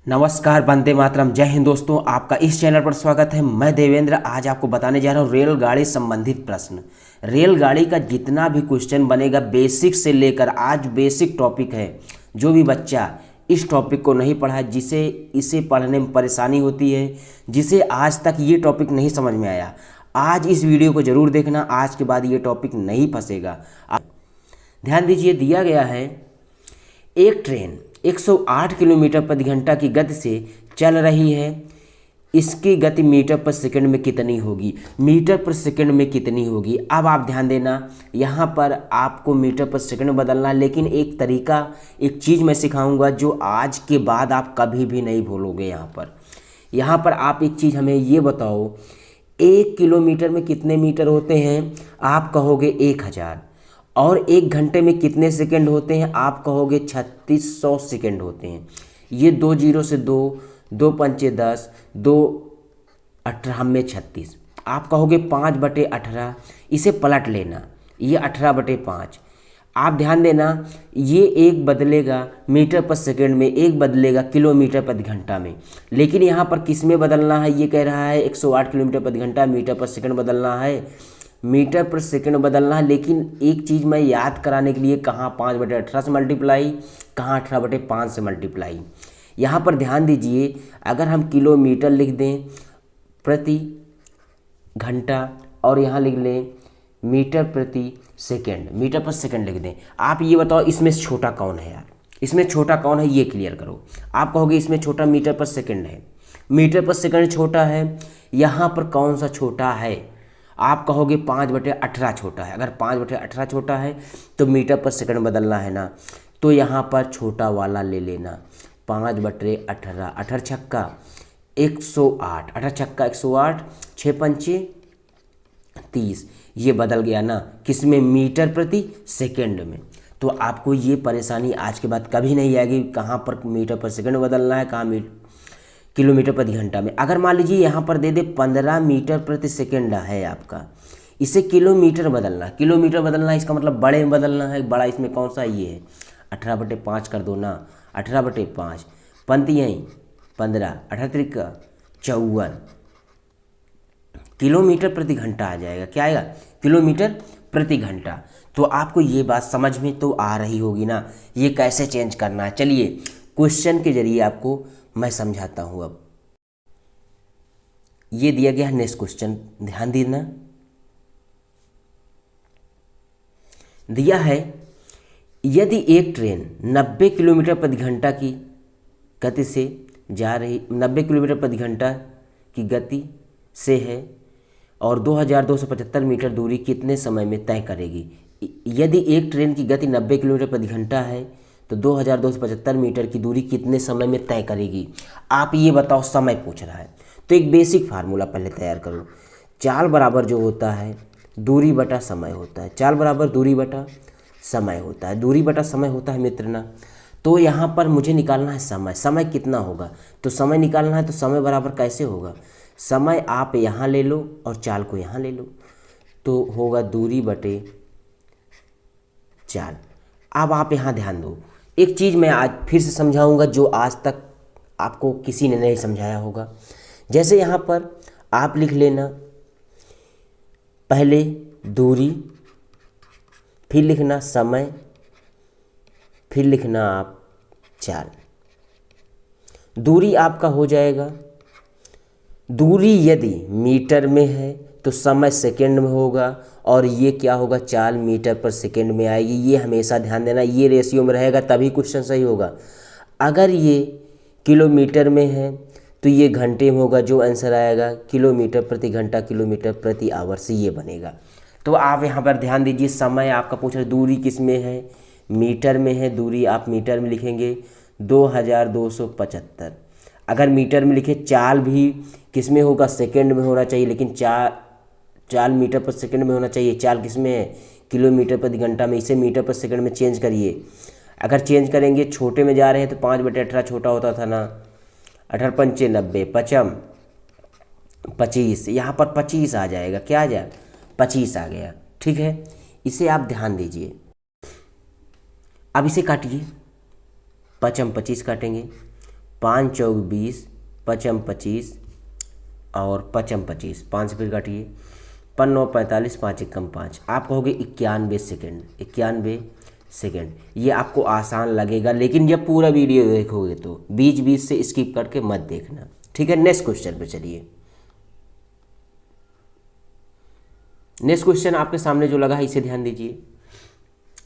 नमस्कार, वंदे मातरम, जय हिंद दोस्तों। आपका इस चैनल पर स्वागत है। मैं देवेंद्र आज आपको बताने जा रहा हूँ रेलगाड़ी संबंधित प्रश्न। रेलगाड़ी का जितना भी क्वेश्चन बनेगा बेसिक से लेकर आज बेसिक टॉपिक है। जो भी बच्चा इस टॉपिक को नहीं पढ़ा है, जिसे इसे पढ़ने में परेशानी होती है, जिसे आज तक ये टॉपिक नहीं समझ में आया, आज इस वीडियो को ज़रूर देखना। आज के बाद ये टॉपिक नहीं फंसेगा। ध्यान दीजिए, दिया गया है एक ट्रेन 108 किलोमीटर प्रति घंटा की गति से चल रही है। इसकी गति मीटर पर सेकंड में कितनी होगी? मीटर पर सेकंड में कितनी होगी? अब आप ध्यान देना, यहाँ पर आपको मीटर पर सेकंड में बदलना है, लेकिन एक तरीका, एक चीज़ मैं सिखाऊंगा जो आज के बाद आप कभी भी नहीं भूलोगे। यहाँ पर आप एक चीज़ हमें ये बताओ, 1 किलोमीटर में कितने मीटर होते हैं? आप कहोगे 1000। और 1 घंटे में कितने सेकंड होते हैं? आप कहोगे 3600 सेकंड होते हैं। ये 2 जीरो से 2, 2 पंचे 10, 2 18 में 36। आप कहोगे 5/18। इसे पलट लेना, ये 18/5। आप ध्यान देना, ये एक बदलेगा मीटर पर सेकंड में, एक बदलेगा किलोमीटर प्रति घंटा में। लेकिन यहाँ पर किस में बदलना है? ये कह रहा है 108 किलोमीटर प्रति घंटा, मीटर पर सेकंड बदलना है, मीटर पर सेकंड बदलना है। लेकिन एक चीज़ मैं याद कराने के लिए, कहाँ 5/18 से मल्टीप्लाई, कहाँ 18/5 से मल्टीप्लाई। यहाँ पर ध्यान दीजिए, अगर हम किलोमीटर लिख दें प्रति घंटा और यहाँ लिख लें मीटर प्रति सेकंड, मीटर पर सेकंड लिख दें। आप ये बताओ इसमें छोटा कौन है यार? इसमें छोटा कौन है ये क्लियर करो। आप कहोगे इसमें छोटा मीटर पर सेकंड है, मीटर पर सेकंड छोटा है। यहाँ पर कौन सा छोटा है? आप कहोगे 5/18 छोटा है। अगर 5/18 छोटा है तो मीटर पर सेकंड बदलना है ना, तो यहाँ पर छोटा वाला ले लेना, 5/18। 18 छक्का 108, 18 छक्का 108, 6 पंचे 30। ये बदल गया ना, किसमें? मीटर प्रति सेकंड में। तो आपको ये परेशानी आज के बाद कभी नहीं आएगी, कहाँ पर मीटर पर सेकंड बदलना है, कहाँ किलोमीटर प्रति घंटा में। अगर मान लीजिए यहाँ पर दे दे 15 मीटर प्रति सेकंड है आपका, इसे किलोमीटर बदलना, किलोमीटर बदलना है, इसका मतलब बड़े में बदलना है। बड़ा इसमें कौन सा? ये है। 18/5 कर दो ना, 18/5 पंती यहीं 15, 18 54 किलोमीटर प्रति घंटा आ जाएगा। क्या आएगा? किलोमीटर प्रति घंटा। तो आपको ये बात समझ में तो आ रही होगी ना, ये कैसे चेंज करना है। चलिए क्वेश्चन के जरिए आपको मैं समझाता हूँ। अब ये दिया गया है नेक्स्ट क्वेश्चन, ध्यान देना। दिया है यदि एक ट्रेन 90 किलोमीटर प्रति घंटा की गति से जा रही, 90 किलोमीटर प्रति घंटा की गति से है और 2275 मीटर दूरी कितने समय में तय करेगी? यदि एक ट्रेन की गति 90 किलोमीटर प्रति घंटा है तो 2275 मीटर की दूरी कितने समय में तय करेगी? आप ये बताओ, समय पूछ रहा है। तो एक बेसिक फार्मूला पहले तैयार करो। चाल बराबर जो होता है दूरी बटा समय होता है, चाल बराबर दूरी बटा समय होता है, दूरी बटा समय होता है मित्र ना। तो यहाँ पर मुझे निकालना है समय, समय कितना होगा? तो समय निकालना है तो समय बराबर कैसे होगा? समय आप यहाँ ले लो और चाल को यहाँ ले लो, तो होगा दूरी बटे चाल। अब आप यहाँ ध्यान दो, एक चीज़ मैं आज फिर से समझाऊंगा जो आज तक आपको किसी ने नहीं समझाया होगा। जैसे यहाँ पर आप लिख लेना पहले दूरी, फिर लिखना समय, फिर लिखना आप चाल। दूरी आपका हो जाएगा, दूरी यदि मीटर में है तो समय सेकंड में होगा, और ये क्या होगा? चाल मीटर पर सेकंड में आएगी। ये हमेशा ध्यान देना, ये रेशियो में रहेगा तभी क्वेश्चन सही होगा। अगर ये किलोमीटर में है तो ये घंटे में होगा, जो आंसर आएगा किलोमीटर प्रति घंटा, किलोमीटर प्रति आवर से ये बनेगा। तो आप यहाँ पर ध्यान दीजिए, समय आपका पूछ रहे दूरी किस में है? मीटर में है। दूरी आप मीटर में लिखेंगे 2275। अगर मीटर में लिखे, चाल भी किस में होगा? सेकंड में होना चाहिए, लेकिन चाल मीटर पर सेकंड में होना चाहिए। चाल किस में है? किलोमीटर प्रति घंटा में। इसे मीटर पर सेकंड में चेंज करिए। अगर चेंज करेंगे, छोटे में जा रहे हैं तो 5/18 छोटा होता था ना, 18 पंचे 90, पचम 25, यहाँ पर 25 आ जाएगा। क्या आ जाए? 25 आ गया। ठीक है, इसे आप ध्यान दीजिए। अब इसे काटिए, 5 हम 25 काटेंगे, 5 चौक 20, पचम 25 और पचम 25, 5 से फिर काटिए, 5 9 45, 5 एकम 5, आप कहोगे 91 सेकेंड, 91 सेकेंड। ये आपको आसान लगेगा, लेकिन जब पूरा वीडियो देखोगे तो बीच बीच से स्किप करके मत देखना, ठीक है। नेक्स्ट क्वेश्चन पे चलिए। नेक्स्ट क्वेश्चन आपके सामने जो लगा है इसे ध्यान दीजिए।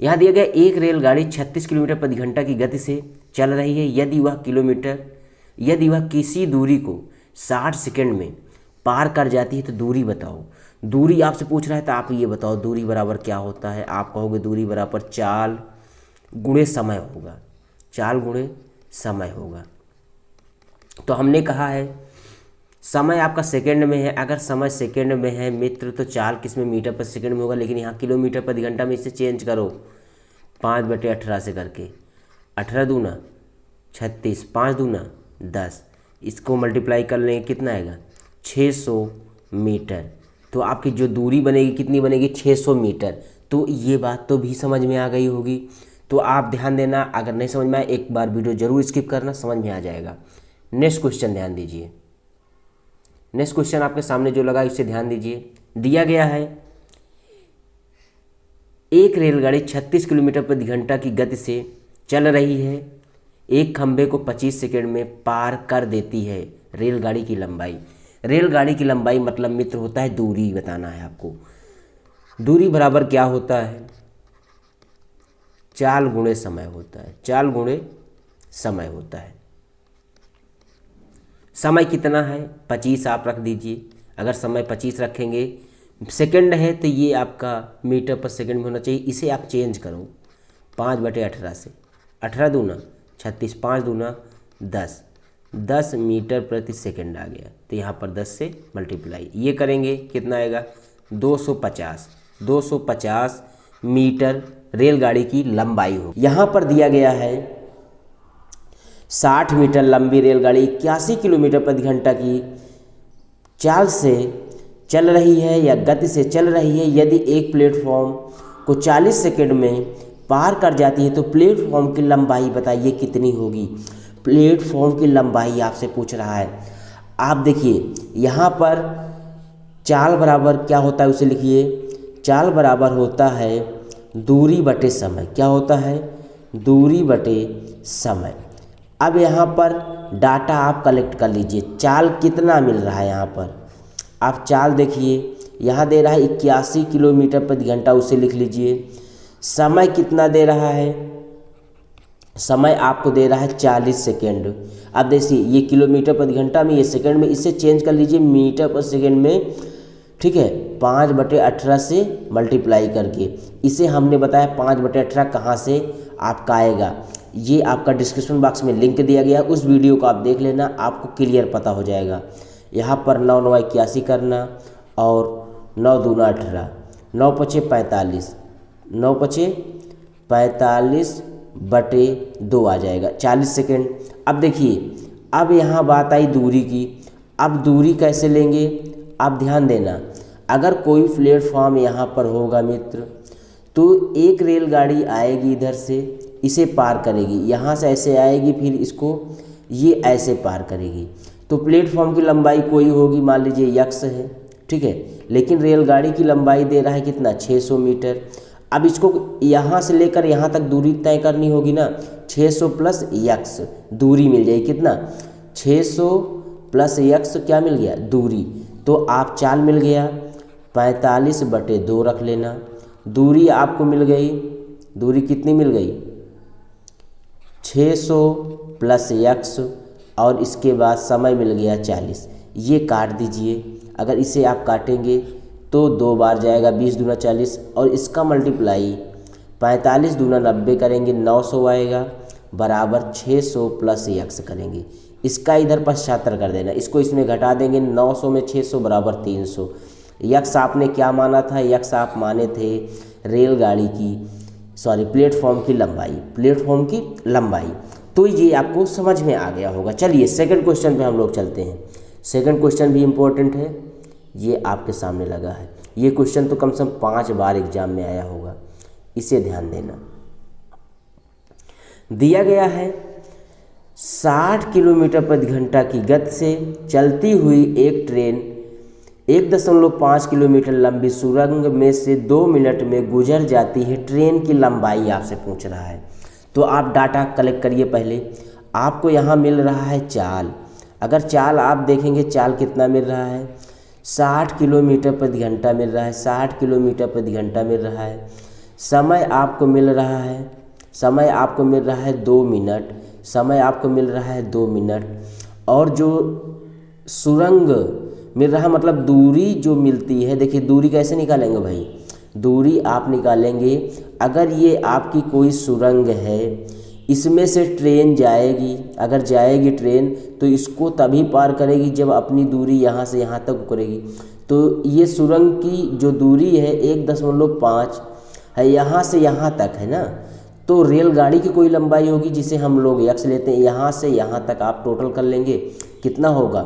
यहाँ दिया गया एक रेलगाड़ी 36 किलोमीटर प्रति घंटा की गति से चल रही है। यदि वह किसी दूरी को 60 सेकंड में पार कर जाती है तो दूरी बताओ। दूरी आपसे पूछ रहा है तो आप ये बताओ दूरी बराबर क्या होता है। आप कहोगे दूरी बराबर चाल गुणे समय होगा, चाल गुणे समय होगा। तो हमने कहा है समय आपका सेकंड में है, अगर समय सेकंड में है मित्र तो चाल किस में मीटर पर सेकंड में होगा, लेकिन यहाँ किलोमीटर प्रति घंटा में इसे चेंज करो 5/18 से करके, 18 दूना 36, 5 दूना 10, इसको मल्टीप्लाई कर लेंगे कितना आएगा 600 मीटर। तो आपकी जो दूरी बनेगी कितनी बनेगी 600 मीटर। तो ये बात तो भी समझ में आ गई होगी। तो आप ध्यान देना, अगर नहीं समझ में आए एक बार वीडियो जरूर स्किप करना, समझ में आ जाएगा। नेक्स्ट क्वेश्चन ध्यान दीजिए। नेक्स्ट क्वेश्चन आपके सामने जो लगा इसे ध्यान दीजिए। दिया गया है एक रेलगाड़ी 36 किलोमीटर प्रति घंटा की गति से चल रही है, एक खंभे को 25 सेकंड में पार कर देती है। रेलगाड़ी की लंबाई, रेलगाड़ी की लंबाई मतलब मित्र होता है दूरी बताना है आपको। दूरी बराबर क्या होता है, चाल गुणे समय होता है, चाल गुणे समय होता है। समय कितना है 25 आप रख दीजिए। अगर समय 25 रखेंगे, सेकंड है तो ये आपका मीटर पर सेकंड में होना चाहिए, इसे आप चेंज करो 5/18 से, 18 दूना 36, 5 दूना 10, 10 मीटर प्रति सेकंड आ गया। तो यहाँ पर 10 से मल्टीप्लाई ये करेंगे कितना आएगा 250 मीटर रेलगाड़ी की लंबाई हो। यहाँ पर दिया गया है 60 मीटर लंबी रेलगाड़ी 81 किलोमीटर प्रति घंटा की चाल से चल रही है या गति से चल रही है। यदि एक प्लेटफॉर्म को 40 सेकंड में पार कर जाती है तो प्लेटफॉर्म की लंबाई बताइए कितनी होगी। प्लेटफॉर्म की लंबाई आपसे पूछ रहा है। आप देखिए यहाँ पर चाल बराबर क्या होता है उसे लिखिए, चाल बराबर होता है दूरी बटे समय। क्या होता है, दूरी बटे समय। अब यहाँ पर डाटा आप कलेक्ट कर लीजिए, चाल कितना मिल रहा है। यहाँ पर आप चाल देखिए, यहाँ दे रहा है 81 किलोमीटर प्रति घंटा, उसे लिख लीजिए। समय कितना दे रहा है, समय आपको दे रहा है 40 सेकेंड। अब देखिए ये किलोमीटर प्रति घंटा में, ये सेकंड में, इसे चेंज कर लीजिए मीटर पर सेकंड में, ठीक है। 5/18 से मल्टीप्लाई करके, इसे हमने बताया 5/18 कहाँ से आपका आएगा। ये आपका डिस्क्रिप्शन बॉक्स में लिंक दिया गया, उस वीडियो को आप देख लेना, आपको क्लियर पता हो जाएगा। यहाँ पर 9 9 81 करना और 9 दूना 18, 9 पचे 45, 9 पचे 45/2 आ जाएगा 40 सेकेंड। अब देखिए, अब यहाँ बात आई दूरी की। अब दूरी कैसे लेंगे आप ध्यान देना। अगर कोई प्लेटफॉर्म यहाँ पर होगा मित्र, तो एक रेलगाड़ी आएगी इधर से, इसे पार करेगी, यहाँ से ऐसे आएगी, फिर इसको ये ऐसे पार करेगी। तो प्लेटफॉर्म की लंबाई कोई होगी, मान लीजिए x है, ठीक है। लेकिन रेलगाड़ी की लंबाई दे रहा है कितना 600 मीटर। अब इसको यहाँ से लेकर यहाँ तक दूरी तय करनी होगी ना, 600 प्लस x दूरी मिल जाएगी कितना, 600 प्लस x क्या मिल गया, दूरी। तो आप चाल मिल गया 45/2 रख लेना। दूरी आपको मिल गई, दूरी कितनी मिल गई 600 प्लस x, और इसके बाद समय मिल गया 40। ये काट दीजिए। अगर इसे आप काटेंगे तो 2 बार जाएगा, 20 दूना 40, और इसका मल्टीप्लाई 45 दूना 90 करेंगे, 900 आएगा, बराबर 600 प्लस x करेंगे। इसका इधर 75 कर देना, इसको इसमें घटा देंगे, 900 में 600 बराबर 300। x आपने क्या माना था, x आप माने थे रेलगाड़ी की, सॉरी प्लेटफॉर्म की लंबाई, प्लेटफॉर्म की लंबाई। तो ये आपको समझ में आ गया होगा। चलिए सेकंड क्वेश्चन पे हम लोग चलते हैं। सेकंड क्वेश्चन भी इम्पोर्टेंट है, ये आपके सामने लगा है। ये क्वेश्चन तो कम से कम 5 बार एग्जाम में आया होगा, इसे ध्यान देना। दिया गया है 60 किलोमीटर प्रति घंटा की गति से चलती हुई एक ट्रेन 1.5 किलोमीटर लंबी सुरंग में से 2 मिनट में गुजर जाती है। ट्रेन की लंबाई आपसे पूछ रहा है। तो आप डाटा कलेक्ट करिए। पहले आपको यहाँ मिल रहा है चाल। अगर चाल आप देखेंगे, चाल कितना मिल रहा है, 60 किलोमीटर प्रति घंटा मिल रहा है, 60 किलोमीटर प्रति घंटा मिल रहा है। समय आपको मिल रहा है, समय आपको मिल रहा है 2 मिनट, समय आपको मिल रहा है 2 मिनट। और जो सुरंग मिल रहा है, मतलब दूरी जो मिलती है, देखिए दूरी कैसे निकालेंगे भाई, दूरी आप निकालेंगे अगर ये आपकी कोई सुरंग है, इसमें से ट्रेन जाएगी, अगर जाएगी ट्रेन तो इसको तभी पार करेगी जब अपनी दूरी यहाँ से यहाँ तक करेगी। तो ये सुरंग की जो दूरी है 1.5 है, यहाँ से यहाँ तक है ना। तो रेलगाड़ी की कोई लंबाई होगी जिसे हम लोग x लेते हैं, यहाँ से यहाँ तक आप टोटल कर लेंगे कितना होगा।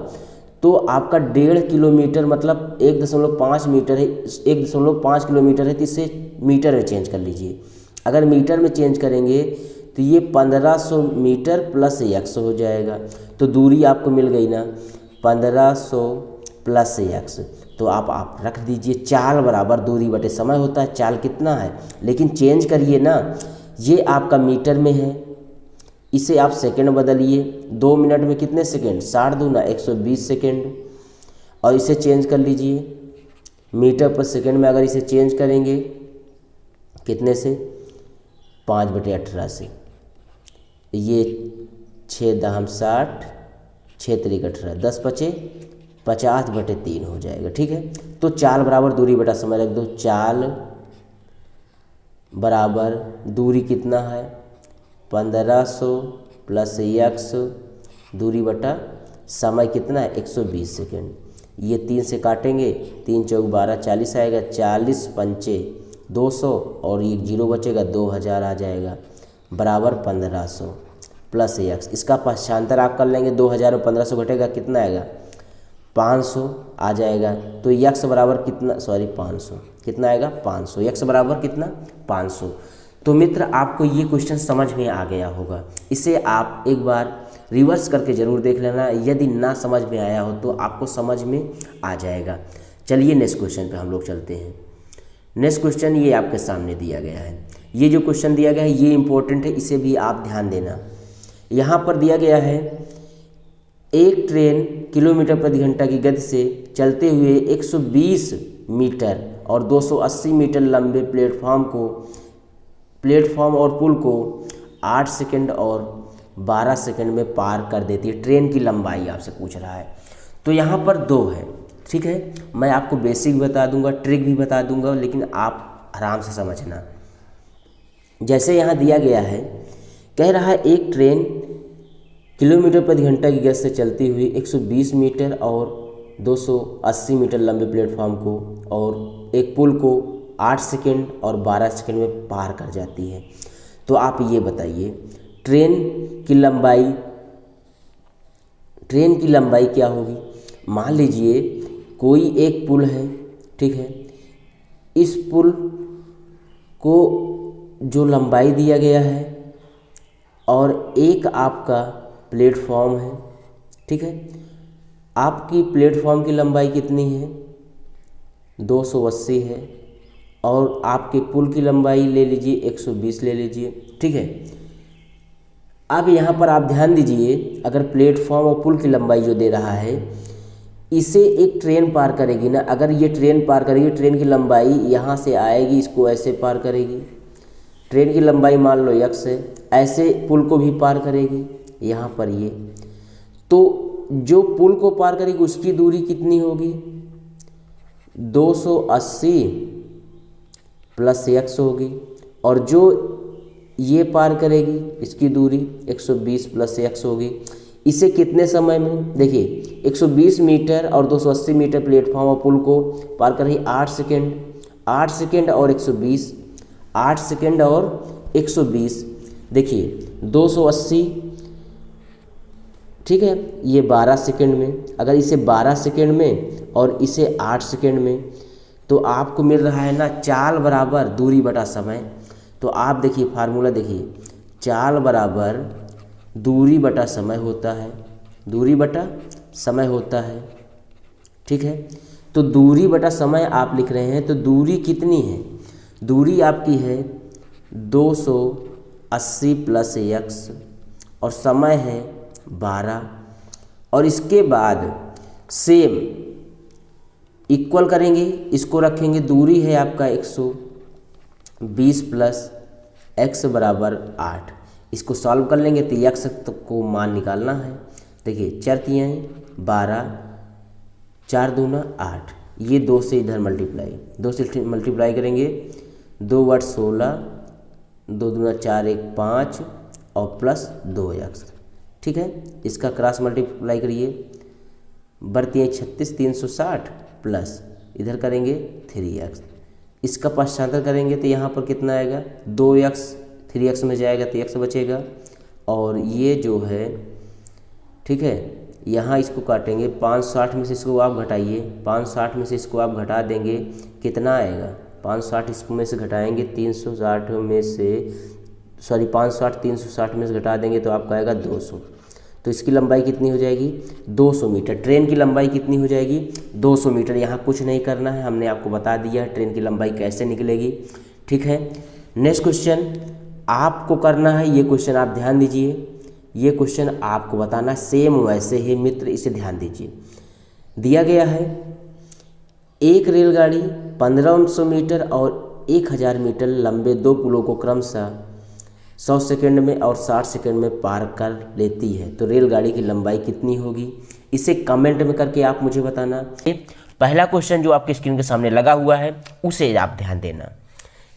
तो आपका 1.5 किलोमीटर मतलब 1.5 मीटर है, 1.5 किलोमीटर है, तो इसे मीटर में चेंज कर लीजिए। अगर मीटर में चेंज करेंगे तो ये 1500 मीटर प्लस x हो जाएगा। तो दूरी आपको मिल गई ना, 1500 प्लस x। तो आप रख दीजिए चाल बराबर दूरी बटे समय होता है। चाल कितना है, लेकिन चेंज करिए ना, ये आपका मीटर में है, इसे आप सेकंड बदलिए। 2 मिनट में कितने सेकंड, 60 दूना 120 सेकंड। और इसे चेंज कर लीजिए मीटर पर सेकंड में। अगर इसे चेंज करेंगे कितने से, 5/18 से, ये 6 दाम 60, 6 3 18, 10 5 50/3 हो जाएगा। ठीक है। तो चाल बराबर दूरी बटा समय रख दो। चाल बराबर दूरी कितना है, 1500 प्लस x, दूरी बटा समय कितना है 120 सेकेंड। ये 3 से काटेंगे, 3 चौक 12, 40 आएगा, 40 पंचे 200 और ये 0 बचेगा, 2000 आ जाएगा बराबर 1500 प्लस x। इसका पक्षांतर आप कर लेंगे, 2000 और 1500 घटेगा कितना आएगा, 500 आ जाएगा। तो x बराबर कितना, सॉरी 500, कितना आएगा 500, x बराबर कितना 500। तो मित्र आपको ये क्वेश्चन समझ में आ गया होगा। इसे आप एक बार रिवर्स करके ज़रूर देख लेना, यदि ना समझ में आया हो तो आपको समझ में आ जाएगा। चलिए नेक्स्ट क्वेश्चन पे हम लोग चलते हैं। नेक्स्ट क्वेश्चन ये आपके सामने दिया गया है। ये जो क्वेश्चन दिया गया है ये इम्पोर्टेंट है, इसे भी आप ध्यान देना। यहाँ पर दिया गया है एक ट्रेन किलोमीटर प्रति घंटा की गति से चलते हुए 120 मीटर और 280 मीटर लंबे प्लेटफॉर्म और पुल को 8 सेकंड और 12 सेकंड में पार कर देती है। ट्रेन की लंबाई आपसे पूछ रहा है। तो यहाँ पर 2 है, ठीक है। मैं आपको बेसिक बता दूंगा, ट्रिक भी बता दूंगा, लेकिन आप आराम से समझना। जैसे यहाँ दिया गया है, कह रहा है एक ट्रेन किलोमीटर प्रति घंटा की गति से चलती हुई 120 मीटर और 280 मीटर लंबे प्लेटफॉर्म को और एक पुल को 8 सेकंड और 12 सेकंड में पार कर जाती है। तो आप ये बताइए ट्रेन की लंबाई क्या होगी। मान लीजिए कोई एक पुल है, ठीक है। इस पुल को जो लंबाई दिया गया है और एक आपका प्लेटफॉर्म है, ठीक है। आपकी प्लेटफॉर्म की लंबाई कितनी है, 280 है, और आपके पुल की लंबाई ले लीजिए 120 ले लीजिए, ठीक है। अब यहाँ पर आप ध्यान दीजिए, अगर प्लेटफॉर्म और पुल की लंबाई जो दे रहा है, इसे एक ट्रेन पार करेगी ना। अगर ये ट्रेन पार करेगी, ट्रेन की लंबाई यहाँ से आएगी, इसको ऐसे पार करेगी। ट्रेन की लंबाई मान लो x है, ऐसे पुल को भी पार करेगी यहाँ पर ये। तो जो पुल को पार करेगी उसकी दूरी कितनी होगी, 280 प्लस x होगी, और जो ये पार करेगी इसकी दूरी 120 प्लस x होगी। इसे कितने समय में, देखिए 120 मीटर और 280 मीटर प्लेटफॉर्म और पुल को पार कर रही 8 सेकेंड, 8 सेकेंड और 120, 8 सेकेंड और 120। देखिए 280, ठीक है, ये 12 सेकेंड में। अगर इसे 12 सेकेंड में और इसे 8 सेकेंड में, तो आपको मिल रहा है ना चाल बराबर दूरी बटा समय। तो आप देखिए फार्मूला देखिए, चाल बराबर दूरी बटा समय होता है, दूरी बटा समय होता है। ठीक है, तो दूरी बटा समय आप लिख रहे हैं, तो दूरी कितनी है? दूरी आपकी है 280 प्लस x और समय है 12, और इसके बाद सेम इक्वल करेंगे, इसको रखेंगे, दूरी है आपका 120 प्लस x बराबर 8। इसको सॉल्व कर लेंगे तो x को मान निकालना है। देखिए चर किए हैं 12, 4 दूना 8, ये 2 से इधर मल्टीप्लाई, 2 से मल्टीप्लाई करेंगे, 2 8 16, 2 दूना 4 1 5 और प्लस 2x। ठीक है, इसका क्रॉस मल्टीप्लाई करिए, बढ़ती है 36, 360 प्लस इधर करेंगे 3x, इसका पश्चांतर करेंगे तो यहाँ पर कितना आएगा 2x, 3x में जाएगा तो x बचेगा, और ये जो है ठीक है यहाँ इसको काटेंगे, 560 में से इसको आप घटाइए, 560 में से इसको आप घटा देंगे, कितना आएगा 560 इसको में से घटाएंगे 360 में से, सॉरी 560 360 में से घटा देंगे तो आपका आएगा 200। तो इसकी लंबाई कितनी हो जाएगी 200 मीटर। ट्रेन की लंबाई कितनी हो जाएगी 200 मीटर। यहाँ कुछ नहीं करना है, हमने आपको बता दिया है ट्रेन की लंबाई कैसे निकलेगी। ठीक है, नेक्स्ट क्वेश्चन आपको करना है, ये क्वेश्चन आप ध्यान दीजिए, ये क्वेश्चन आपको बताना सेम वैसे ही मित्र, इसे ध्यान दीजिए। दिया गया है एक रेलगाड़ी 1500 मीटर और 1000 मीटर लंबे 2 पुलों को क्रमशः 100 सेकंड में और 60 सेकंड में पार कर लेती है, तो रेलगाड़ी की लंबाई कितनी होगी? इसे कमेंट में करके आप मुझे बताना। पहला क्वेश्चन जो आपके स्क्रीन के सामने लगा हुआ है उसे आप ध्यान देना।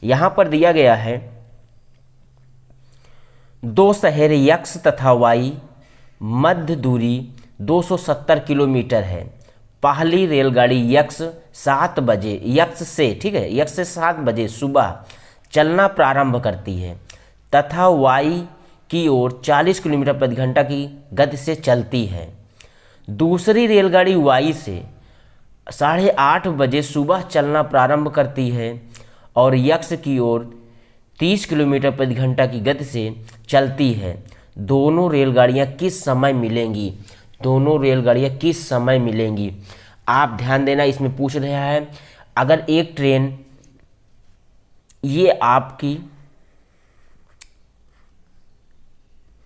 यहाँ पर दिया गया है 2 शहर यक्स तथा वाई मध्य दूरी 270 किलोमीटर है। पहली रेलगाड़ी यक्स 7 बजे यक्स से, ठीक है, यक्स से 7 बजे सुबह चलना प्रारंभ करती है तथा वाई की ओर 40 किलोमीटर प्रति घंटा की गति से चलती है। दूसरी रेलगाड़ी वाई से 8:30 बजे सुबह चलना प्रारंभ करती है और यक्स की ओर 30 किलोमीटर प्रति घंटा की गति से चलती है। दोनों रेलगाड़ियां किस समय मिलेंगी? दोनों रेलगाड़ियां किस समय मिलेंगी? आप ध्यान देना, इसमें पूछ रहा है अगर एक ट्रेन, ये आपकी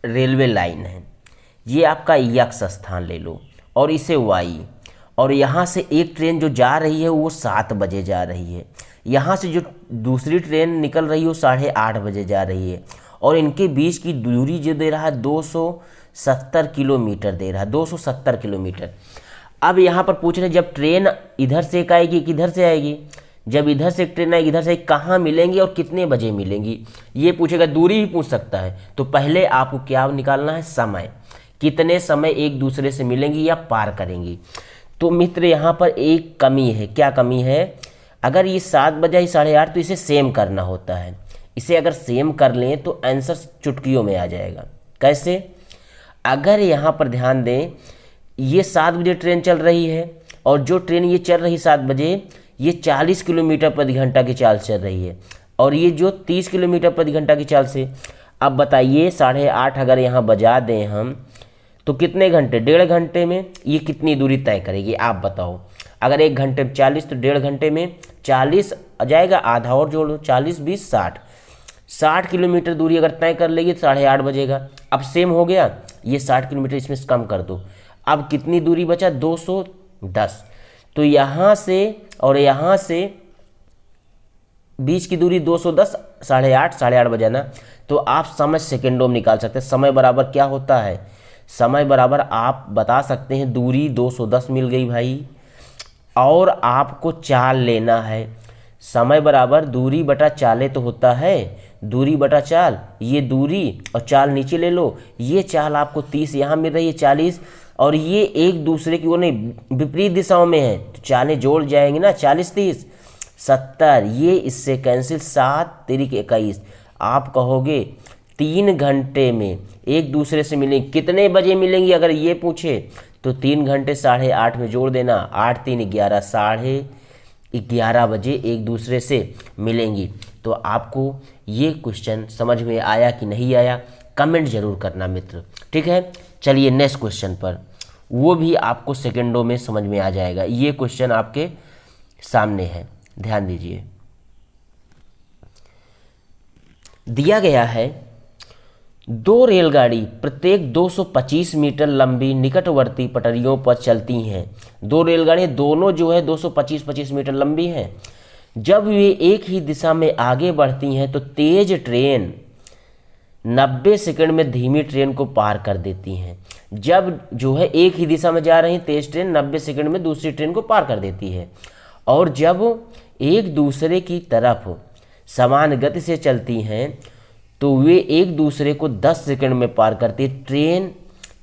रेलवे लाइन है, ये आपका यक्स स्थान ले लो और इसे वाई, और यहाँ से एक ट्रेन जो जा रही है वो 7 बजे जा रही है, यहाँ से जो दूसरी ट्रेन निकल रही है वो 8:30 बजे जा रही है, और इनके बीच की दूरी जो दे रहा है 270 किलोमीटर दे रहा है, 270 किलोमीटर। अब यहाँ पर पूछ रहे जब ट्रेन इधर से एक आएगी किधर से आएगी, जब इधर से एक ट्रेन आएगी इधर से कहाँ मिलेंगी और कितने बजे मिलेंगी, ये पूछेगा। दूरी भी पूछ सकता है, तो पहले आपको क्या निकालना है, समय, कितने समय एक दूसरे से मिलेंगी या पार करेंगी। तो मित्र यहाँ पर एक कमी है, क्या कमी है, अगर ये 7 बजे 8:30 तो इसे सेम करना होता है, इसे अगर सेम कर लें तो आंसर चुटकियों में आ जाएगा। कैसे? अगर यहाँ पर ध्यान दें, ये 7 बजे ट्रेन चल रही है और जो ट्रेन ये चल रही 7 बजे ये 40 किलोमीटर प्रति घंटा की चाल चल रही है, और ये जो 30 किलोमीटर प्रति घंटा की चाल से, अब बताइए 8:30 अगर यहाँ बजा दें हम तो कितने घंटे, 1.5 घंटे में ये कितनी दूरी तय करेगी आप बताओ। अगर 1 घंटे में 40 तो 1.5 घंटे में 40 आ जाएगा, आधा और जोड़ लो, 40 20 60 किलोमीटर दूरी अगर तय कर लेगी तो 8:30 बजेगा। अब सेम हो गया, ये 60 किलोमीटर इसमें से कम कर दो, अब कितनी दूरी बचा 210, तो यहाँ से और यहाँ से बीच की दूरी 210, 8:30 बजाना, तो आप समय सेकेंडों में निकाल सकते हैं। समय बराबर क्या होता है, समय बराबर आप बता सकते हैं, दूरी 210 मिल गई भाई, और आपको चाल लेना है। समय बराबर दूरी बटा चाले तो होता है, दूरी बटा चाल, ये दूरी और चाल नीचे ले लो, ये चाल आपको 30 यहाँ मिल रही है 40, और ये एक दूसरे की ओर नहीं विपरीत दिशाओं में है, तो चालें जोड़ जाएंगे ना, 40 30 70, ये इससे कैंसिल, 7 3 21। आप कहोगे 3 घंटे में एक दूसरे से मिलेंगे, कितने बजे मिलेंगी अगर ये पूछे तो 3 घंटे 8:30 में जोड़ देना, 8 3 11, 11:30 बजे एक दूसरे से मिलेंगी। तो आपको ये क्वेश्चन समझ में आया कि नहीं आया, कमेंट जरूर करना मित्र, ठीक है। चलिए नेक्स्ट क्वेश्चन पर, वो भी आपको सेकंडों में समझ में आ जाएगा। ये क्वेश्चन आपके सामने है, ध्यान दीजिए। दिया गया है दो रेलगाड़ी प्रत्येक 225 मीटर लंबी निकटवर्ती पटरियों पर चलती हैं। दो रेलगाड़ियाँ दोनों जो है 225 मीटर लंबी हैं। जब वे एक ही दिशा में आगे बढ़ती हैं तो तेज ट्रेन 90 सेकंड में धीमी ट्रेन को पार कर देती हैं। जब जो है एक ही दिशा में जा रही तेज ट्रेन 90 सेकंड में दूसरी ट्रेन को पार कर देती है, और जब एक दूसरे की तरफ समान गति से चलती हैं तो वे एक दूसरे को 10 सेकंड में पार करती है।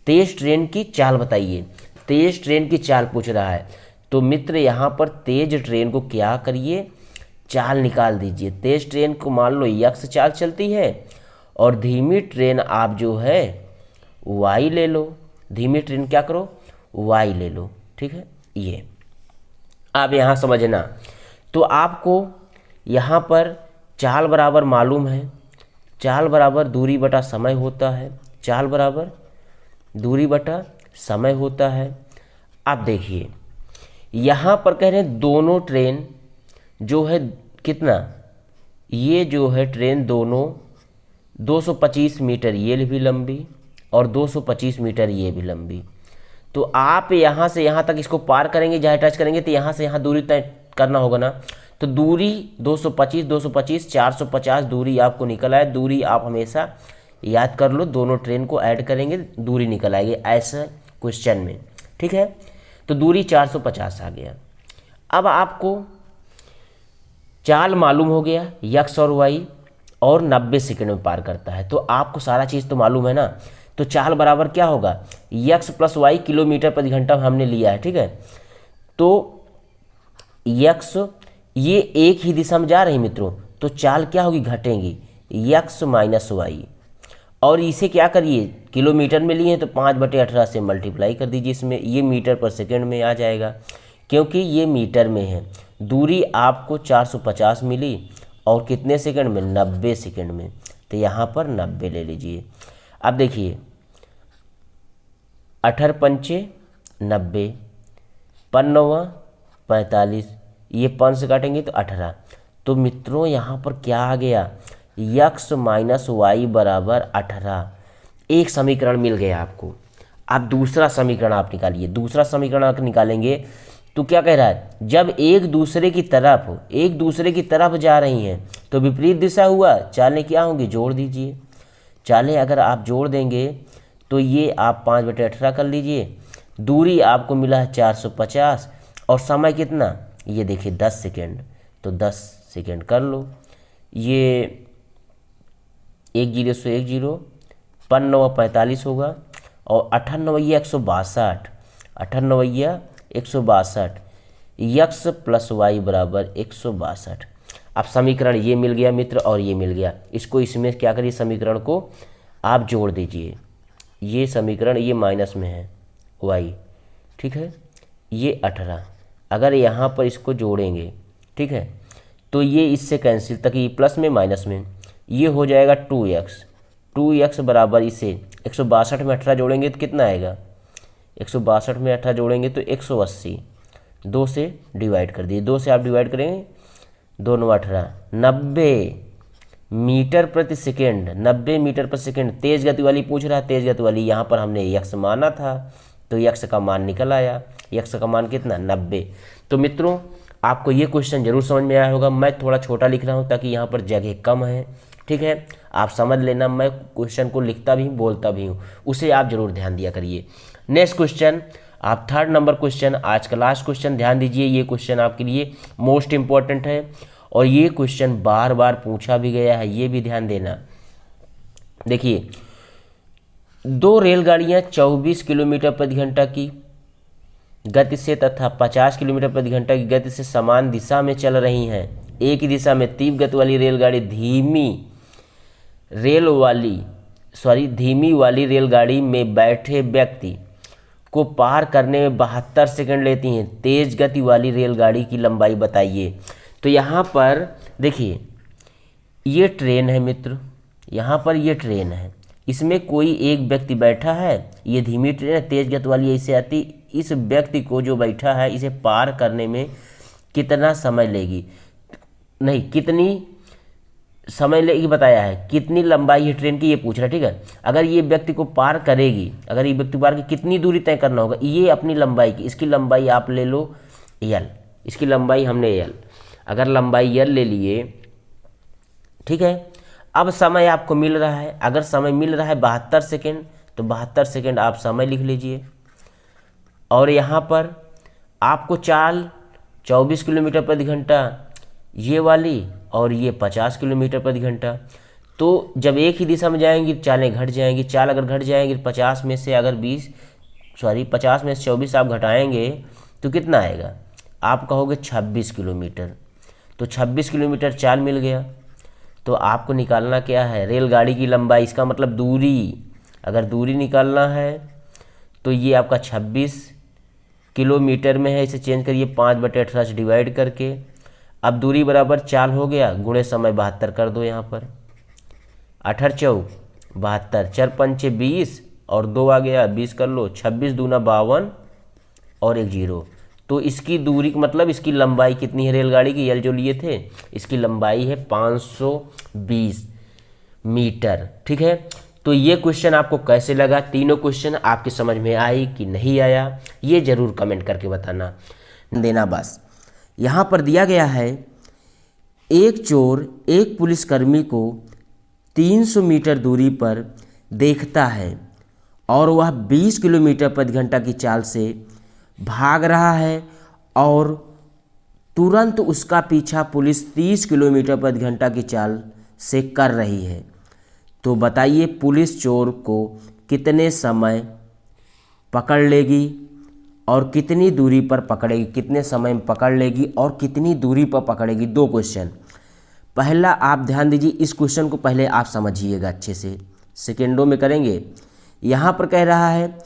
तेज ट्रेन की चाल बताइए। तेज ट्रेन की चाल पूछ रहा है, तो मित्र यहाँ पर तेज ट्रेन को क्या करिए, चाल निकाल दीजिए। तेज ट्रेन को मान लो यक्स चाल चलती है, और धीमी ट्रेन आप जो है वाई ले लो। धीमी ट्रेन क्या करो, वाई ले लो, ठीक है। ये आप यहाँ समझना, तो आपको यहाँ पर चाल बराबर मालूम है, चाल बराबर दूरी बटा समय होता है। चाल बराबर दूरी बटा समय होता है। अब देखिए यहाँ पर कह रहे हैं दोनों ट्रेन जो है कितना, ये जो है ट्रेन दोनों 225 मीटर ये भी लंबी और 225 मीटर ये भी लंबी। तो आप यहाँ से यहाँ तक इसको पार करेंगे, जहाँ टच करेंगे तो यहाँ से यहाँ दूरी तय करना होगा ना। तो दूरी 225 450 दूरी आपको निकल आए। दूरी आप हमेशा याद कर लो, दोनों ट्रेन को ऐड करेंगे दूरी निकल आएगी ऐसा क्वेश्चन में, ठीक है। तो दूरी 450 आ गया। अब आपको चाल मालूम हो गया, यक्स और वाई, और 90 सेकंड में पार करता है। तो आपको सारा चीज़ तो मालूम है ना। तो चाल बराबर क्या होगा, यक्स प्लस वाई किलोमीटर प्रति घंटा हमने लिया है, ठीक है। तो यक्स ये एक ही दिशा में जा रही मित्रों, तो चाल क्या होगी, घटेंगी, यक्स माइनस वाई। और इसे क्या करिए, किलोमीटर में लिए हैं तो 5/18 से मल्टीप्लाई कर दीजिए इसमें, ये मीटर पर सेकंड में आ जाएगा क्योंकि ये मीटर में है। दूरी आपको 450 मिली और कितने सेकंड में, 90 सेकंड में। तो यहाँ पर 90 ले लीजिए। अब देखिए 18 पंचे 90, 5 45, ये 5 से काटेंगे तो 18। तो मित्रों यहाँ पर क्या आ गया, यक्स माइनस वाई बराबर 18। एक समीकरण मिल गया आपको। अब दूसरा समीकरण आप निकालिए। दूसरा समीकरण आप निकालेंगे तो क्या कह रहा है, जब एक दूसरे की तरफ जा रही हैं तो विपरीत दिशा हुआ, चालें क्या होंगी, जोड़ दीजिए। चालें अगर आप जोड़ देंगे तो ये आप 5/18 कर लीजिए। दूरी आपको मिला है 450 और समय कितना, ये देखिए 10 सेकेंड। तो 10 सेकेंड कर लो। ये 1 0 से 1 0, 5 45 होगा और 98 162, 98 162, यक्स प्लस वाई बराबर 162। अब समीकरण ये मिल गया मित्र और ये मिल गया। इसको इसमें क्या करिए, समीकरण को आप जोड़ दीजिए। ये समीकरण ये माइनस में है वाई, ठीक है, ये 18। अगर यहाँ पर इसको जोड़ेंगे, ठीक है, तो ये इससे कैंसिल तक, ये प्लस में माइनस में, ये हो जाएगा 2x बराबर इसे 162 में 18 जोड़ेंगे तो कितना आएगा, 162 में 18 जोड़ेंगे तो 180। 2 से डिवाइड कर दिए, 2 से आप डिवाइड करेंगे, 2 9 18, 90 मीटर प्रति सेकेंड, 90 मीटर प्रति सेकेंड। तेज गति वाली पूछ रहा है, तेज गति वाली यहाँ पर हमने यक्स माना था तो यक्स का मान निकल आया। यक्स का मान कितना, 90। तो मित्रों आपको ये क्वेश्चन जरूर समझ में आया होगा। मैं थोड़ा छोटा लिख रहा हूँ ताकि यहाँ पर जगह कम है, ठीक है, आप समझ लेना। मैं क्वेश्चन को लिखता भी हूँ, बोलता भी हूँ, उसे आप जरूर ध्यान दिया करिए। नेक्स्ट क्वेश्चन, आप 3rd नंबर क्वेश्चन, आज का लास्ट क्वेश्चन, ध्यान दीजिए। ये क्वेश्चन आपके लिए मोस्ट इंपॉर्टेंट है और ये क्वेश्चन बार बार पूछा भी गया है, ये भी ध्यान देना। देखिए 2 रेलगाड़ियाँ 24 किलोमीटर प्रति घंटा की गति से तथा 50 किलोमीटर प्रति घंटा की गति से समान दिशा में चल रही हैं। एक ही दिशा में तीव्र गति वाली रेलगाड़ी धीमी वाली रेलगाड़ी में बैठे व्यक्ति को पार करने में 72 सेकंड लेती हैं। तेज गति वाली रेलगाड़ी की लंबाई बताइए। तो यहाँ पर देखिए ये ट्रेन है मित्र, यहाँ पर ये ट्रेन है, इसमें कोई एक व्यक्ति बैठा है, ये धीमी ट्रेन है, तेज गति वाली ऐसे आती, इस व्यक्ति को जो बैठा है इसे पार करने में कितना समय लेगी, नहीं कितनी समय लेगी बताया है, कितनी लंबाई है ट्रेन की ये पूछ रहा है, ठीक है। अगर ये व्यक्ति को पार करेगी, अगर ये व्यक्ति पार की कितनी दूरी तय करना होगा, ये अपनी लंबाई की, इसकी लंबाई आप ले लो यल, इसकी लंबाई हमने यल, अगर लंबाई यल ले लिए, ठीक है। अब समय आपको मिल रहा है, अगर समय मिल रहा है 72 सेकेंड, तो 72 सेकेंड आप समय लिख लीजिए। और यहाँ पर आपको चाल 24 किलोमीटर प्रति घंटा ये वाली, और ये 50 किलोमीटर प्रति घंटा। तो जब एक ही दिशा में जाएंगी चालें घट जाएंगी, चाल अगर घट जाएंगी 50 में से अगर 50 में से 24 आप घटाएंगे तो कितना आएगा, आप कहोगे 26 किलोमीटर। तो 26 किलोमीटर चाल मिल गया। तो आपको निकालना क्या है, रेलगाड़ी की लंबाई, इसका मतलब दूरी, अगर दूरी निकालना है तो ये आपका 26 किलोमीटर में है, इसे चेंज करिए 5/18 से डिवाइड करके। अब दूरी बराबर चाल हो गया, गुणे समय 72 कर दो यहाँ पर, 18 चौक 72, 4 पंचे 20 और 2 आ गया 20 कर लो, 26 दूना 52 और 1 0। तो इसकी दूरी मतलब इसकी लंबाई कितनी है रेलगाड़ी की, यल जो लिए थे, इसकी लंबाई है 520 मीटर, ठीक है। तो ये क्वेश्चन आपको कैसे लगा, तीनों क्वेश्चन आपकी समझ में आई कि नहीं आया, ये ज़रूर कमेंट करके बताना देना। बस यहाँ पर दिया गया है, एक चोर एक पुलिसकर्मी को 300 मीटर दूरी पर देखता है और वह 20 किलोमीटर प्रति घंटा की चाल से भाग रहा है और तुरंत उसका पीछा पुलिस 30 किलोमीटर प्रति घंटा की चाल से कर रही है। तो बताइए पुलिस चोर को कितने समय पकड़ लेगी और कितनी दूरी पर पकड़ेगी, कितने समय में पकड़ लेगी और कितनी दूरी पर पकड़ेगी। दो क्वेश्चन, पहला आप ध्यान दीजिए, इस क्वेश्चन को पहले आप समझिएगा अच्छे से, सेकेंडों में करेंगे। यहाँ पर कह रहा है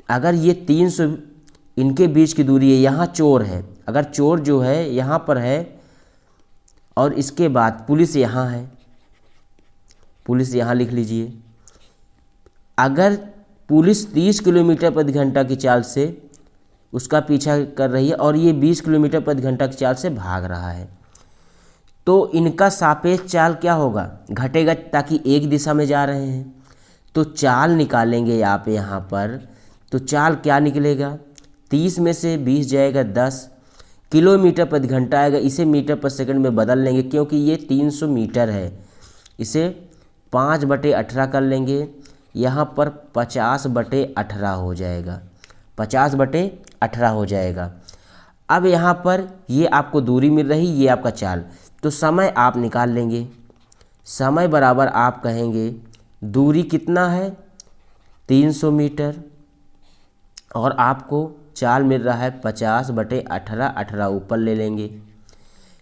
अगर ये 300 इनके बीच की दूरी है, यहाँ चोर है, अगर चोर जो है यहाँ पर है और इसके बाद पुलिस यहाँ है, पुलिस यहाँ लिख लीजिए। अगर पुलिस 30 किलोमीटर प्रति घंटा की चाल से उसका पीछा कर रही है और ये 20 किलोमीटर प्रति घंटा की चाल से भाग रहा है, तो इनका सापेक्ष चाल क्या होगा, घटेगा, ताकि एक दिशा में जा रहे हैं। तो चाल निकालेंगे आप यहाँ पर, तो चाल क्या निकलेगा, 30 में से 20 जाएगा 10 किलोमीटर प्रति घंटा आएगा, इसे मीटर पर सेकंड में बदल लेंगे क्योंकि ये 300 मीटर है, इसे 5/18 कर लेंगे, यहाँ पर 50/18 हो जाएगा, 50/18 हो जाएगा। अब यहाँ पर ये आपको दूरी मिल रही, ये आपका चाल, तो समय आप निकाल लेंगे, समय बराबर आप कहेंगे दूरी कितना है 300 मीटर और आपको चाल मिल रहा है 50/18, 18 ऊपर ले लेंगे,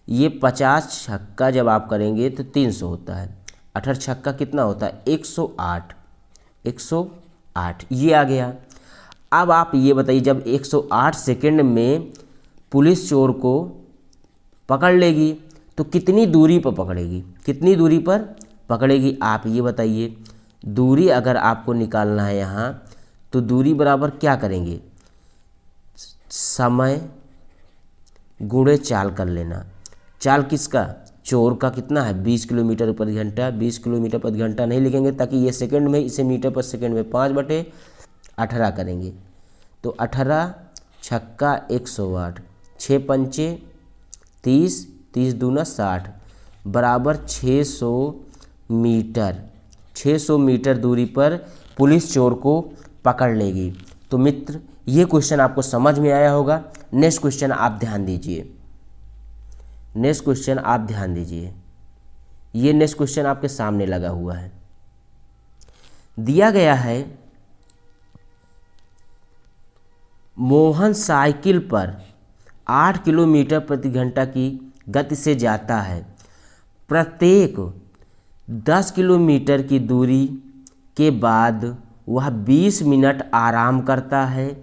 ये 50 छक्का जब आप करेंगे तो 300 होता है, 18 छक्का कितना होता है 108, 108 ये आ गया। अब आप ये बताइए जब 108 सेकंड में पुलिस चोर को पकड़ लेगी तो कितनी दूरी पर पकड़ेगी, कितनी दूरी पर पकड़ेगी, आप ये बताइए। दूरी अगर आपको निकालना है यहाँ, तो दूरी बराबर क्या करेंगे, समय गुणे चाल कर लेना। चाल किसका, चोर का कितना है 20 किलोमीटर प्रति घंटा, 20 किलोमीटर प्रति घंटा नहीं लिखेंगे ताकि ये सेकंड में, इसे मीटर पर सेकंड में 5/18 करेंगे, तो 18 छक्का 108, 6 पंचे 30, 30 दूना 60 बराबर 600 मीटर, 600 मीटर दूरी पर पुलिस चोर को पकड़ लेगी। तो मित्र ये क्वेश्चन आपको समझ में आया होगा। नेक्स्ट क्वेश्चन आप ध्यान दीजिए, नेक्स्ट क्वेश्चन आप ध्यान दीजिए, ये नेक्स्ट क्वेश्चन आपके सामने लगा हुआ है। दिया गया है मोहन साइकिल पर 8 किलोमीटर प्रति घंटा की गति से जाता है, प्रत्येक 10 किलोमीटर की दूरी के बाद वह 20 मिनट आराम करता है,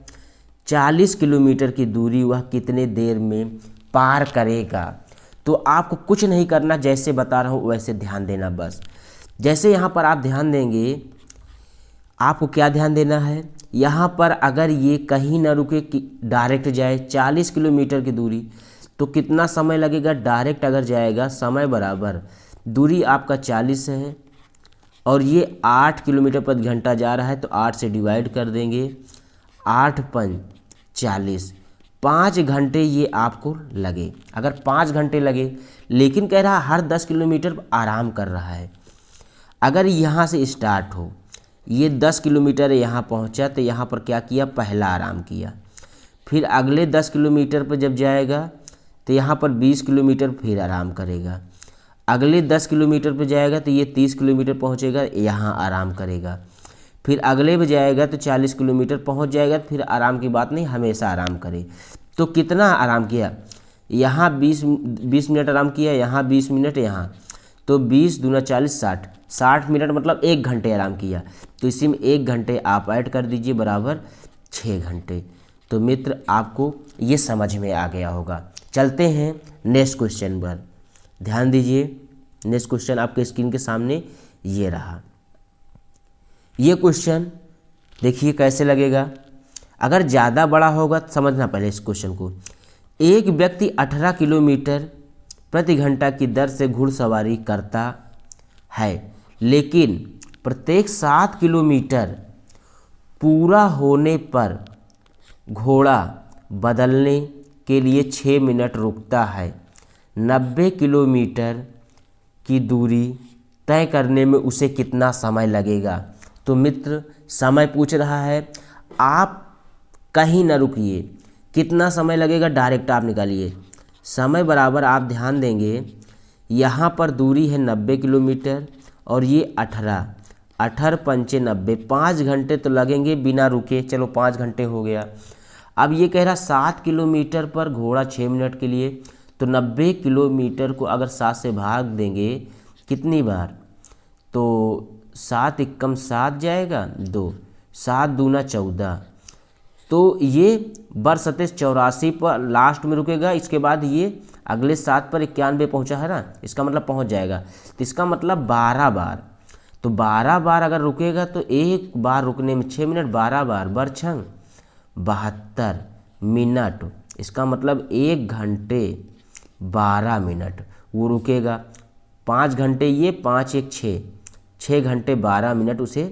40 किलोमीटर की दूरी वह कितने देर में पार करेगा। तो आपको कुछ नहीं करना, जैसे बता रहा हूँ वैसे ध्यान देना बस। जैसे यहाँ पर आप ध्यान देंगे आपको क्या ध्यान देना है, यहाँ पर अगर ये कहीं ना रुके कि डायरेक्ट जाए 40 किलोमीटर की दूरी, तो कितना समय लगेगा। डायरेक्ट अगर जाएगा समय बराबर दूरी आपका 40 है और ये 8 किलोमीटर प्रति घंटा जा रहा है, तो 8 से डिवाइड कर देंगे, 8 पंच 40, 5 घंटे ये आपको लगे। अगर 5 घंटे लगे, लेकिन कह रहा हर 10 किलोमीटर आराम कर रहा है। अगर यहाँ से स्टार्ट हो, ये 10 किलोमीटर यहाँ पहुँचा, तो यहाँ पर क्या किया, पहला आराम किया। फिर अगले 10 किलोमीटर पर जब जाएगा तो यहाँ पर 20 किलोमीटर फिर आराम करेगा। अगले 10 किलोमीटर पर जाएगा तो ये 30 किलोमीटर पहुँचेगा, यहाँ आराम करेगा। फिर अगले पे जाएगा तो 40 किलोमीटर पहुँच जाएगा, तो फिर आराम की बात नहीं, हमेशा आराम करे। तो कितना आराम किया, यहाँ 20 मिनट आराम किया, यहाँ 20 मिनट, यहाँ तो 20 दूना 40, 60 मिनट मतलब 1 घंटे आराम किया। तो इसी में 1 घंटे आप ऐड कर दीजिए, बराबर 6 घंटे। तो मित्र आपको ये समझ में आ गया होगा। चलते हैं नेक्स्ट क्वेश्चन पर, ध्यान दीजिए। नेक्स्ट क्वेश्चन आपके स्क्रीन के सामने ये रहा। ये क्वेश्चन देखिए कैसे लगेगा। अगर ज़्यादा बड़ा होगा तो समझना पहले इस क्वेश्चन को। एक व्यक्ति 18 किलोमीटर प्रति घंटा की दर से घुड़सवारी करता है, लेकिन प्रत्येक 7 किलोमीटर पूरा होने पर घोड़ा बदलने के लिए 6 मिनट रुकता है। 90 किलोमीटर की दूरी तय करने में उसे कितना समय लगेगा। तो मित्र समय पूछ रहा है, आप कहीं ना रुकिए, कितना समय लगेगा डायरेक्ट आप निकालिए। समय बराबर आप ध्यान देंगे, यहाँ पर दूरी है 90 किलोमीटर और ये 18 पंचे 90, 5 घंटे तो लगेंगे बिना रुके। चलो 5 घंटे हो गया। अब ये कह रहा 7 किलोमीटर पर घोड़ा 6 मिनट के लिए, तो 90 किलोमीटर को अगर 7 से भाग देंगे कितनी बार, तो 7 एकम 7 जाएगा 2, 7 दूना 14, तो ये बरसते 84 पर लास्ट में रुकेगा। इसके बाद ये अगले 7 पर 91 पहुँचा है ना, इसका मतलब पहुँच जाएगा। तो इसका मतलब 12 बार, तो 12 बार अगर रुकेगा तो एक बार रुकने में 6 मिनट, 12 बार बरछंग 72 मिनट। इसका मतलब 1 घंटे 12 मिनट वो रुकेगा। 5 घंटे ये, 5 एक 6 घंटे 12 मिनट उसे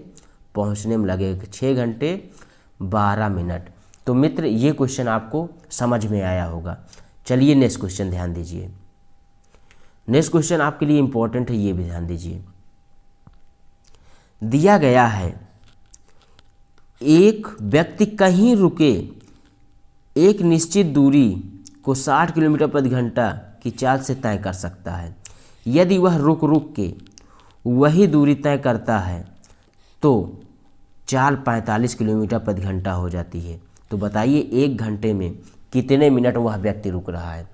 पहुंचने में लगेगा, 6 घंटे 12 मिनट। तो मित्र ये क्वेश्चन आपको समझ में आया होगा। चलिए नेक्स्ट क्वेश्चन ध्यान दीजिए। नेक्स्ट क्वेश्चन आपके लिए इंपॉर्टेंट है, ये भी ध्यान दीजिए। दिया गया है एक व्यक्ति कहीं रुके एक निश्चित दूरी को 60 किलोमीटर प्रति घंटा की चाल से तय कर सकता है। यदि वह रुक रुक के वही दूरी तय करता है तो चाल 45 किलोमीटर प्रति घंटा हो जाती है। तो बताइए 1 घंटे में कितने मिनट वह व्यक्ति रुक रहा है।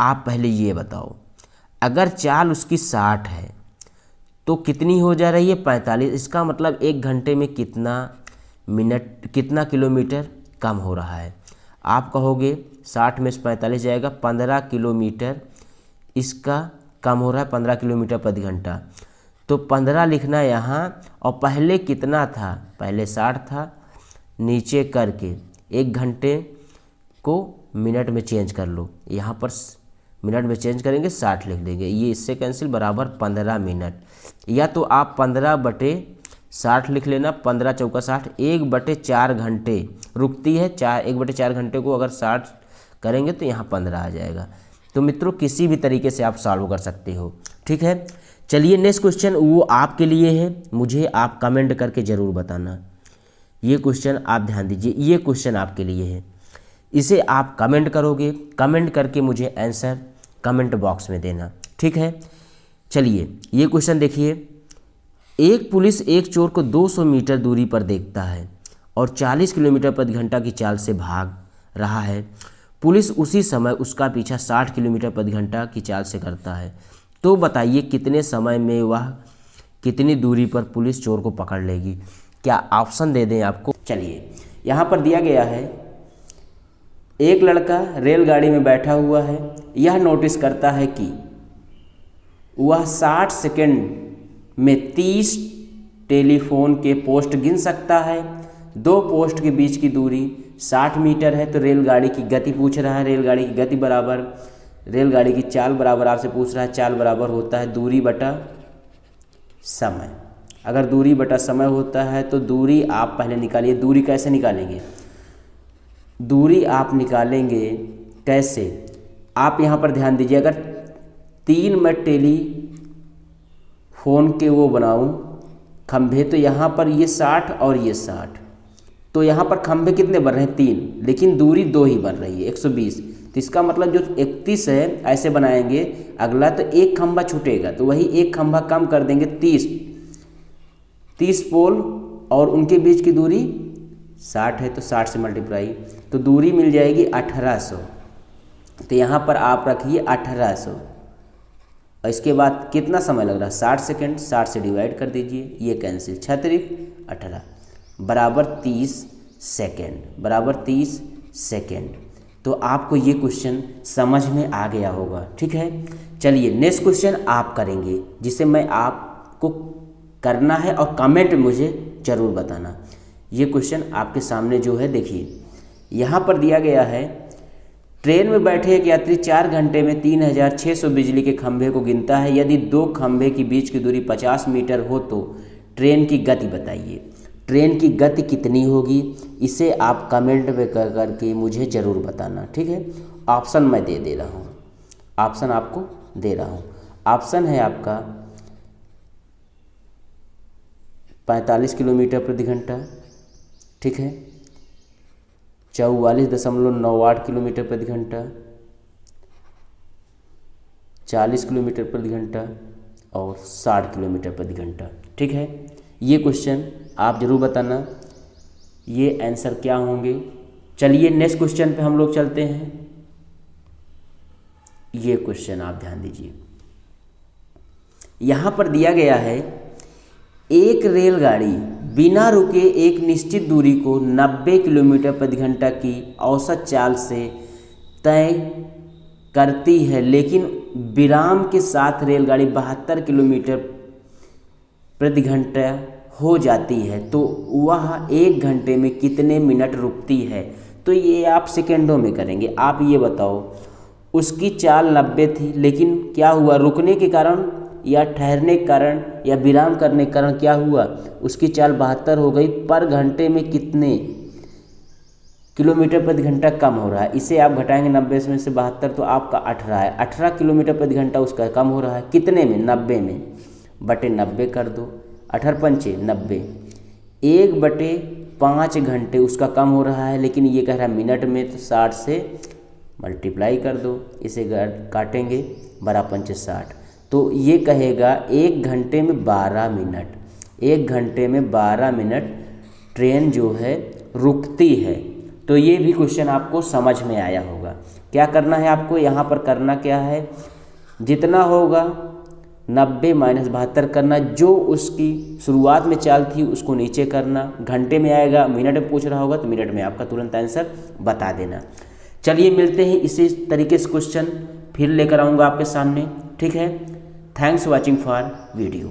आप पहले ये बताओ, अगर चाल उसकी 60 है तो कितनी हो जा रही है, 45। इसका मतलब 1 घंटे में कितना मिनट, कितना किलोमीटर कम हो रहा है। आप कहोगे 60 में से 45 जाएगा, 15 किलोमीटर इसका कम हो रहा है, 15 किलोमीटर प्रति घंटा। तो 15 लिखना यहाँ, और पहले कितना था, पहले 60 था, नीचे करके 1 घंटे को मिनट में चेंज कर लो। यहाँ पर मिनट में चेंज करेंगे 60 लिख देंगे, ये इससे कैंसिल, बराबर 15 मिनट। या तो आप 15/60 लिख लेना, 15 चौका 60, 1/4 घंटे रुकती है। 1/4 घंटे को अगर 60 करेंगे तो यहाँ 15 आ जाएगा। तो मित्रों किसी भी तरीके से आप सॉल्व कर सकते हो, ठीक है। चलिए नेक्स्ट क्वेश्चन वो आपके लिए है, मुझे आप कमेंट करके ज़रूर बताना। ये क्वेश्चन आप ध्यान दीजिए, ये क्वेश्चन आपके लिए है। इसे आप कमेंट करोगे, कमेंट करके मुझे आंसर कमेंट बॉक्स में देना, ठीक है। चलिए ये क्वेश्चन देखिए। एक पुलिस एक चोर को 200 मीटर दूरी पर देखता है और 40 किलोमीटर प्रति घंटा की चाल से भाग रहा है। पुलिस उसी समय उसका पीछा 60 किलोमीटर प्रति घंटा की चाल से करता है। तो बताइए कितने समय में वह कितनी दूरी पर पुलिस चोर को पकड़ लेगी। क्या ऑप्शन दे दें आपको? चलिए यहाँ पर दिया गया है, एक लड़का रेलगाड़ी में बैठा हुआ है। यह नोटिस करता है कि वह 60 सेकंड में 30 टेलीफोन के पोस्ट गिन सकता है? 2 पोस्ट के बीच की दूरी 60 मीटर है। तो रेलगाड़ी की गति पूछ रहा है, रेलगाड़ी की गति बराबर रेलगाड़ी की चाल बराबर आपसे पूछ रहा है, चाल बराबर होता है दूरी बटा समय। अगर दूरी बटा समय होता है तो दूरी आप पहले निकालिए। दूरी कैसे निकालेंगे? दूरी आप निकालेंगे कैसे? आप यहाँ पर ध्यान दीजिए, अगर 3 मैं टेलीफोन के वो बनाऊँ खंभे, तो यहाँ पर ये 60 और ये 60, तो यहाँ पर खंभे कितने बन रहे हैं? 3, लेकिन दूरी 2 ही बन रही है, 120। तो इसका मतलब जो 31 है ऐसे बनाएंगे अगला, तो एक खंभा छूटेगा, तो वही एक खंभा कम कर देंगे 30 पोल, और उनके बीच की दूरी 60 है, तो 60 से मल्टीप्लाई, तो दूरी मिल जाएगी 1800। तो यहाँ पर आप रखिए 1800, और इसके बाद कितना समय लग रहा है? 60 सेकेंड। 60 से डिवाइड कर दीजिए, ये कैंसिल, 6×3=18 बराबर 30 सेकेंड, बराबर 30 सेकेंड। तो आपको ये क्वेश्चन समझ में आ गया होगा, ठीक है। चलिए नेक्स्ट क्वेश्चन आप करेंगे, जिसे मैं आपको करना है और कमेंट में मुझे ज़रूर बताना। ये क्वेश्चन आपके सामने जो है देखिए, यहाँ पर दिया गया है, ट्रेन में बैठे एक यात्री 4 घंटे में 3600 बिजली के खंभे को गिनता है। यदि 2 खंभे के बीच की दूरी 50 मीटर हो तो ट्रेन की गति बताइए। ट्रेन की गति कितनी होगी, इसे आप कमेंट में करके मुझे ज़रूर बताना, ठीक है। ऑप्शन मैं दे रहा हूँ, ऑप्शन आपको दे रहा हूँ। ऑप्शन है आपका 45 किलोमीटर प्रति घंटा, ठीक है, 44.98 किलोमीटर प्रति घंटा, 40 किलोमीटर प्रति घंटा और 60 किलोमीटर प्रति घंटा, ठीक है। ये क्वेश्चन आप ज़रूर बताना ये आंसर क्या होंगे। चलिए नेक्स्ट क्वेश्चन पे हम लोग चलते हैं। ये क्वेश्चन आप ध्यान दीजिए, यहाँ पर दिया गया है, एक रेलगाड़ी बिना रुके एक निश्चित दूरी को 90 किलोमीटर प्रति घंटा की औसत चाल से तय करती है, लेकिन विराम के साथ रेलगाड़ी 72 किलोमीटर प्रति घंटा हो जाती है, तो वह 1 घंटे में कितने मिनट रुकती है? तो ये आप सेकेंडों में करेंगे। आप ये बताओ, उसकी चाल 90 थी, लेकिन क्या हुआ, रुकने के कारण या ठहरने के कारण या विराम करने के कारण क्या हुआ, उसकी चाल 72 हो गई। पर घंटे में कितने किलोमीटर प्रति घंटा कम हो रहा है? इसे आप घटाएंगे 90 में से 72, तो आपका 18 है। 18 किलोमीटर प्रति घंटा उसका कम हो रहा है, कितने में? 90 में, बटे 90 कर दो, 18×5 = 90, 1/5 घंटे उसका कम हो रहा है, लेकिन ये कह रहा है मिनट में, तो 60 से मल्टीप्लाई कर दो, इसे काटेंगे, 12×5 = 60, तो ये कहेगा 1 घंटे में 12 मिनट, 1 घंटे में 12 मिनट ट्रेन जो है रुकती है। तो ये भी क्वेश्चन आपको समझ में आया होगा। क्या करना है आपको, यहाँ पर करना क्या है, जितना होगा 90 - 72 करना, जो उसकी शुरुआत में चाल थी उसको नीचे करना, घंटे में आएगा, मिनट में पूछ रहा होगा तो मिनट में आपका तुरंत आंसर बता देना। चलिए मिलते हैं इसी तरीके से क्वेश्चन फिर लेकर आऊँगा आपके सामने, ठीक है। Thanks watching for video.